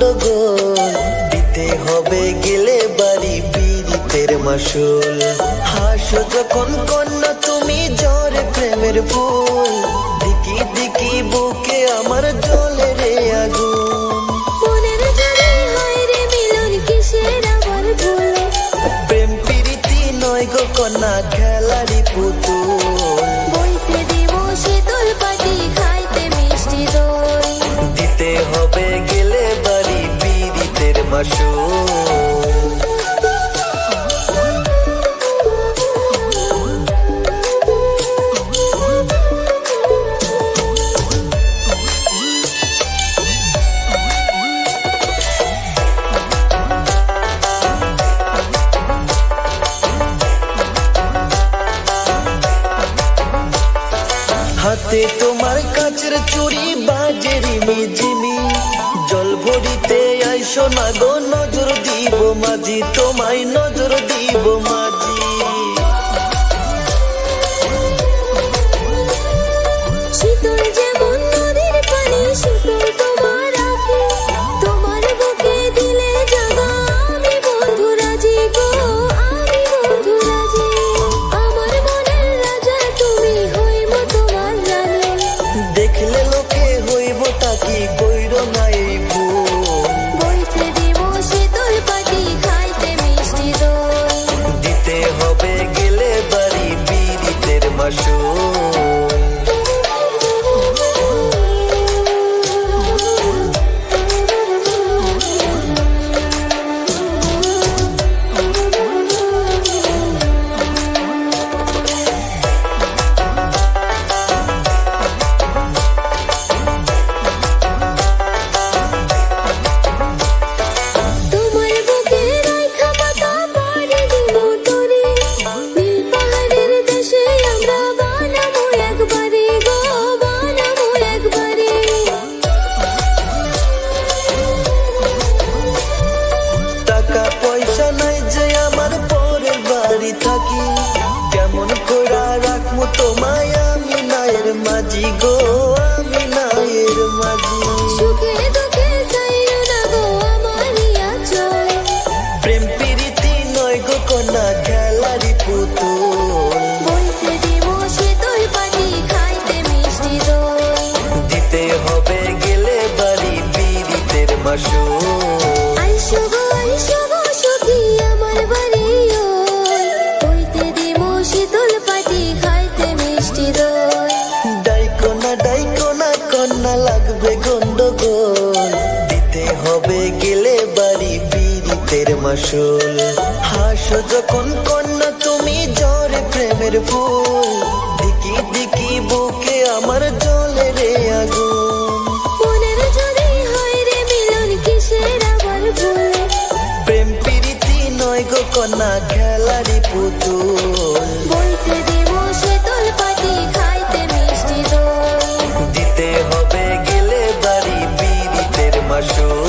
গন্ডগোল, দিতে হবে গেলে বাড়ি পীড়িতের মাসুল। হাসো যখন কন্যা তুমি ঝরে প্রেমের ফুল, দিকি দিকি বুকে আমার জ্বলে রে আগুন। মনের জলে হয় রে মিলন, কিসের আবার ভুল? প্রেম প্রীতি নয় গো কন্যা, খেলারই পুতুল। বইতে দিব শীতল পাটি, খাইতে মিষ্টি দই। দিতে হবে গেলে বাড়ি পীড়িতের মাসুল। হাতে তোমার কাচের চুড়ি বাজে রিমি ঝিমি, জল ভরিতে আইসো না গো, নজর দিব মাঝি তোমায়, নজর দিব মাঝি। শীতল যেমন নদীর পানি, শীতল তোমার আঁখি। তোমার বুকে দিলে জাগা আমি বন্ধু রাজি গো, আমি বন্ধু রাজি। আমার মনের রাজা তুমি, হইব তোমার রানী। দেখলে লোকে হইব তাকি, কইর না এই ভুল। বইতে দিব শীতল পাটি, খাইতে মিষ্টি দই। দিতে হবে গেলে বাড়ি পীড়িতের মাসুল। তোমার বুকে রাইখা পাতা পাড়ি দিব তরি, নীল পাহাড়ের দেশে আমরা বানাবো একবারে গো, বানাবো একবারে। টাকা পয়সা নাই যে আমার পরের বাড়ি থাকি, কেমন কইরা রাখমু তোমায় আমি নায়ের মাঝি গো, আমি নায়ের মাঝি। সুখে দুঃখে চাইও না গো আমারই আঁচল। প্রেম প্রীতি নয় গো কন্যা, খেলারই পুতুল। বইতে দিব শীতল পাটি, খাইতে মিষ্টি দই। দিতে হবে গেলে বাড়ি পীড়িতের মাসুল। আইসো গো সখী আমার বাড়ি ওই, বইতে দিব শীতল পাটি, খাইতে মিষ্টি দই। ডাইকো না কন্যা, লাগবে গন্ডগোল, দিতে হবে গেলে বাড়ি পীড়িতের মাসুল। হাসো যখন কন্যা তুমি ঝরে প্রেমের ফুল, দিকি দিকি বুকে আমার জ্বলে রে আগুন। মনের জলে হয় রে মিলন, কিসের আবার ভুল? প্রেম প্রীতি নয় গো কন্যা, খেলারই পুতুল। বইতে দিব শীতল পাটি, খাইতে মিষ্টি দই। দিতে হবে গেলে বাড়ি পীড়িতের মাসুল।